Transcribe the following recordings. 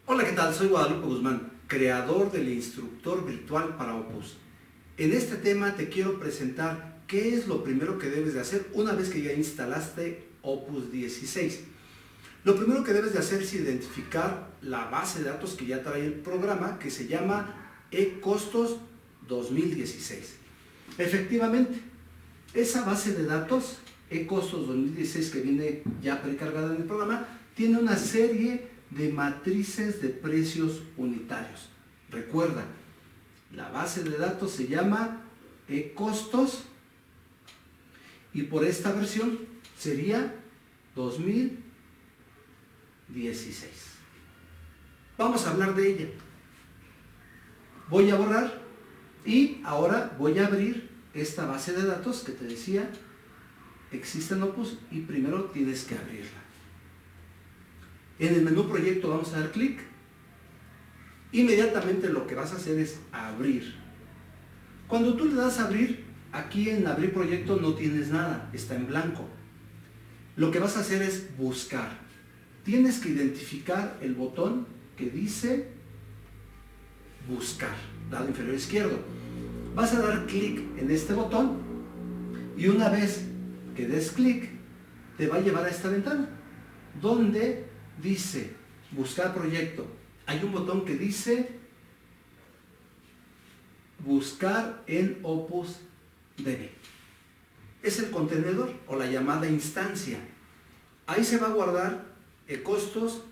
Hola, ¿qué tal? Soy Guadalupe Guzmán, creador del instructor virtual para Opus. En este tema te quiero presentar qué es lo primero que debes de hacer una vez que ya instalaste Opus 16. Lo primero que debes de hacer es identificar la base de datos que ya trae el programa, que se llama eCostos 2016. Efectivamente, esa base de datos, eCostos 2016, que viene ya precargada en el programa, tiene una serie de matrices de precios unitarios. Recuerda, la base de datos se llama eCostos y por esta versión sería 2016. Vamos a hablar de ella. Voy a borrar y ahora voy a abrir esta base de datos que te decía existe en Opus y primero tienes que abrirla. En el menú proyecto vamos a dar clic. Inmediatamente lo que vas a hacer es abrir. Cuando tú le das a abrir, aquí en abrir proyecto no tienes nada, está en blanco. Lo que vas a hacer es buscar. Tienes que identificar el botón que dice buscar, lado inferior izquierdo. Vas a dar clic en este botón y una vez que des clic, te va a llevar a esta ventana donde dice buscar proyecto. Hay un botón que dice buscar en Opus DB. Es el contenedor o la llamada instancia. Ahí se va a guardar eCostos,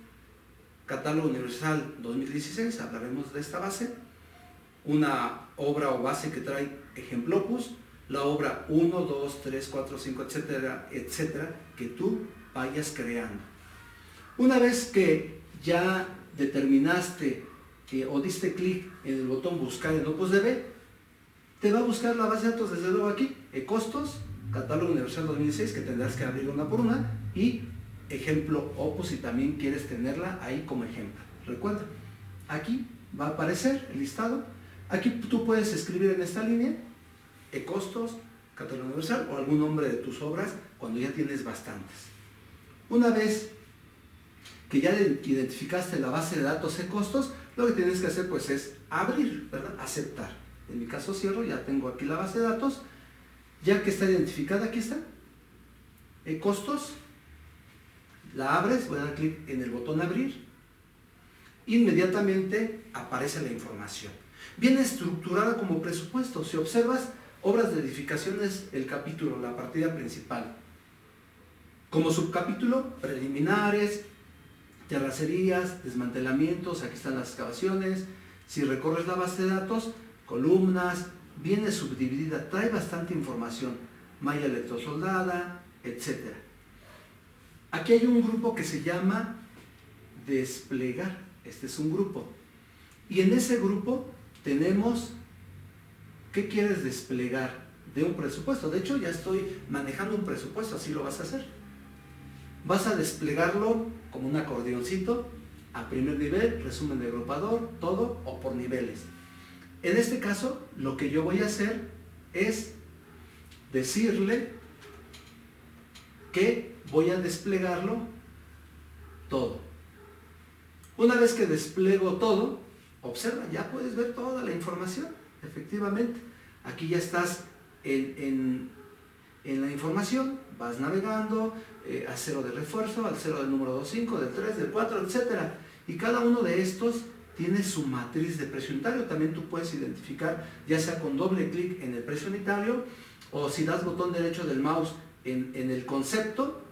Catálogo Universal 2016, hablaremos de esta base, una obra o base que trae ejemplo Opus, la obra 1, 2, 3, 4, 5, etcétera, etcétera, que tú vayas creando. Una vez que ya determinaste o diste clic en el botón buscar en Opus DB, te va a buscar la base de datos desde luego aquí, eCostos, Catálogo Universal 2016, que tendrás que abrir una por una, y ejemplo Opus si también quieres tenerla ahí como ejemplo. Recuerda, aquí va a aparecer el listado. Aquí tú puedes escribir en esta línea eCostos, Catálogo Universal o algún nombre de tus obras cuando ya tienes bastantes. Una vez que ya identificaste la base de datos eCostos, lo que tienes que hacer pues es abrir, ¿verdad? Aceptar. En mi caso cierro, ya tengo aquí la base de datos, ya que está identificada, aquí está, eCostos, la abres, voy a dar clic en el botón abrir, inmediatamente aparece la información. Viene estructurada como presupuesto. Si observas, obras de edificaciones, el capítulo, la partida principal. Como subcapítulo, preliminares, terracerías, desmantelamientos, aquí están las excavaciones. Si recorres la base de datos, columnas, viene subdividida, trae bastante información, malla electrosoldada, etc. Aquí hay un grupo que se llama desplegar, este es un grupo. Y en ese grupo tenemos, ¿qué quieres desplegar? De un presupuesto. De hecho, ya estoy manejando un presupuesto, así lo vas a hacer. Vas a desplegarlo como un acordeoncito, a primer nivel, resumen de agrupador, todo o por niveles. En este caso, lo que yo voy a hacer es decirle que voy a desplegarlo todo. Una vez que despliego todo, observa, ya puedes ver toda la información, efectivamente. Aquí ya estás en la información, vas navegando, a 0 de refuerzo, al 0 del número 25, del 3, del 4, etc. Y cada uno de estos tiene su matriz de precio unitario. También tú puedes identificar, ya sea con doble clic en el precio unitario, o si das botón derecho del mouse en el concepto.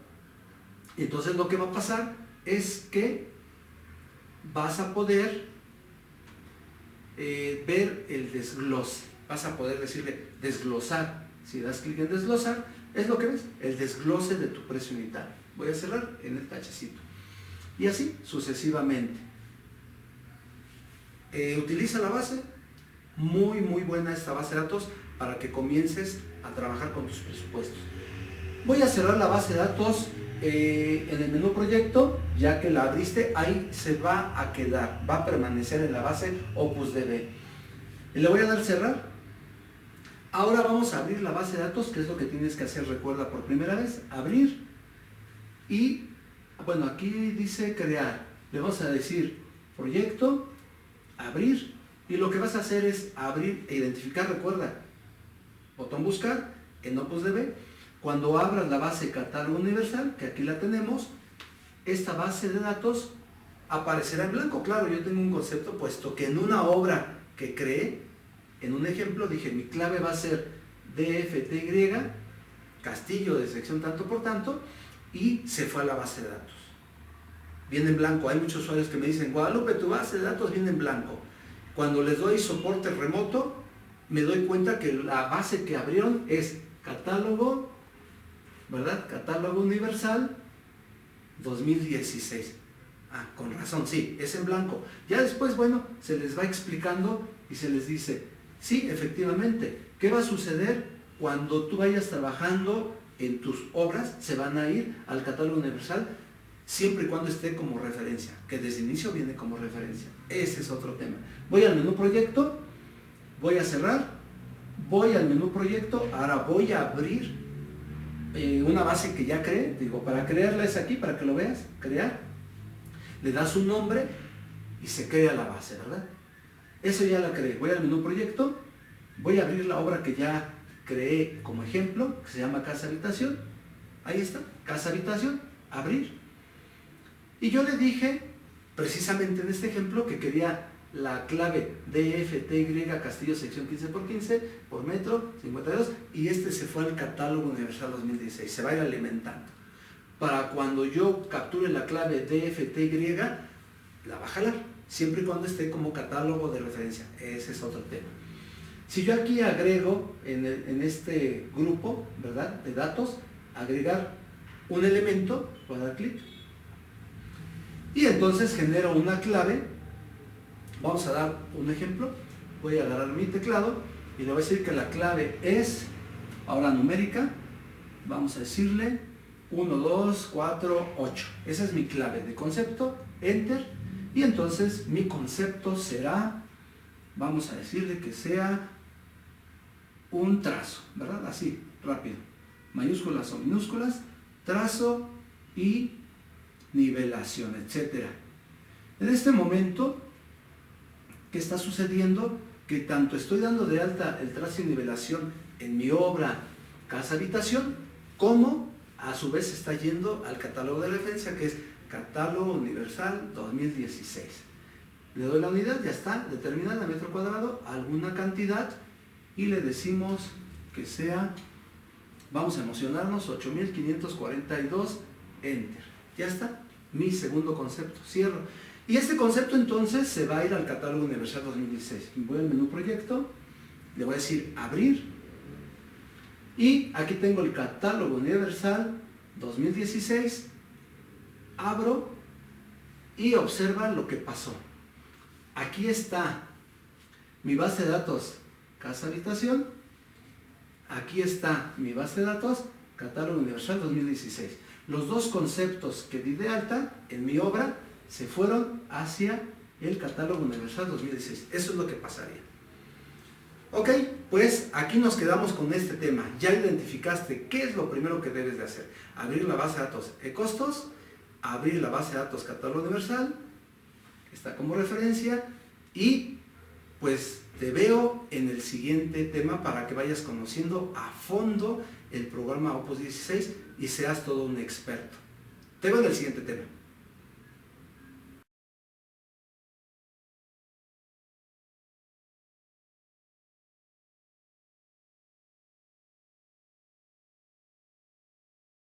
Entonces lo que va a pasar es que vas a poder ver el desglose. Vas a poder decirle desglosar. Si das clic en desglosar, es lo que ves, el desglose de tu precio unitario. Voy a cerrar en el tachecito. Y así sucesivamente. Utiliza la base. Muy buena esta base de datos para que comiences a trabajar con tus presupuestos. Voy a cerrar la base de datos en el menú proyecto, ya que la abriste, ahí se va a quedar, va a permanecer en la base Opus DB. Y le voy a dar cerrar. Ahora vamos a abrir la base de datos, que es lo que tienes que hacer, recuerda, por primera vez, abrir. Y, bueno, aquí dice crear. Le vamos a decir proyecto, abrir, y lo que vas a hacer es abrir e identificar, recuerda, botón buscar en OpusDB. Cuando abras la base catálogo universal, que aquí la tenemos, esta base de datos aparecerá en blanco. Claro, yo tengo un concepto, puesto que en una obra que creé, en un ejemplo, dije mi clave va a ser DFTY, Castillo de sección tanto por tanto, y se fue a la base de datos. Viene en blanco. Hay muchos usuarios que me dicen, Guadalupe, tu base de datos viene en blanco. Cuando les doy soporte remoto, me doy cuenta que la base que abrieron es catálogo, ¿verdad? Catálogo universal 2016. Ah, con razón, sí, es en blanco. Ya después, bueno, se les va explicando y se les dice, sí, efectivamente, ¿qué va a suceder cuando tú vayas trabajando en tus obras? Se van a ir al catálogo universal siempre y cuando esté como referencia, que desde el inicio viene como referencia. Ese es otro tema. Voy al menú proyecto, voy a cerrar, voy al menú proyecto, ahora voy a abrir una base que ya creé, digo, para crearla es aquí, para que lo veas, crear, le das un nombre y se crea la base, ¿verdad? Eso ya la creé. Voy al menú proyecto, voy a abrir la obra que ya creé como ejemplo, que se llama Casa Habitación. Ahí está, Casa Habitación, abrir. Y yo le dije, precisamente en este ejemplo, que quería la clave DFTY Castillo sección 15x15 por metro 52, y este se fue al catálogo universal 2016, se va a ir alimentando. Para cuando yo capture la clave DFTY, la va a jalar, siempre y cuando esté como catálogo de referencia. Ese es otro tema. Si yo aquí agrego en este grupo, ¿verdad?, de datos, agregar un elemento, voy a dar clic, y entonces genero una clave. Vamos a dar un ejemplo. Voy a agarrar mi teclado y le voy a decir que la clave es, ahora numérica, vamos a decirle 1, 2, 4, 8. Esa es mi clave de concepto, enter, y entonces mi concepto será, vamos a decirle que sea un trazo, ¿verdad? Así, rápido, mayúsculas o minúsculas, trazo y nivelación, etcétera. En este momento, ¿qué está sucediendo? Que tanto estoy dando de alta el trazo y nivelación en mi obra Casa Habitación, como a su vez está yendo al catálogo de referencia, que es Catálogo Universal 2016. Le doy la unidad, ya está, determinada metro cuadrado, alguna cantidad, y le decimos que sea, vamos a emocionarnos, 8542, enter. Ya está, mi segundo concepto, cierro. Y este concepto entonces se va a ir al catálogo universal 2016. Voy al menú proyecto, le voy a decir abrir, y aquí tengo el catálogo universal 2016, abro y observa lo que pasó. Aquí está mi base de datos Casa Habitación, aquí está mi base de datos Catálogo Universal 2016. Los dos conceptos que di de alta en mi obra se fueron hacia el Catálogo Universal 2016. Eso es lo que pasaría. Ok, pues aquí nos quedamos con este tema. Ya identificaste qué es lo primero que debes de hacer. Abrir la base de datos e-costos, abrir la base de datos Catálogo Universal, que está como referencia, y pues te veo en el siguiente tema para que vayas conociendo a fondo el programa Opus 16 y seas todo un experto. Te veo en el siguiente tema.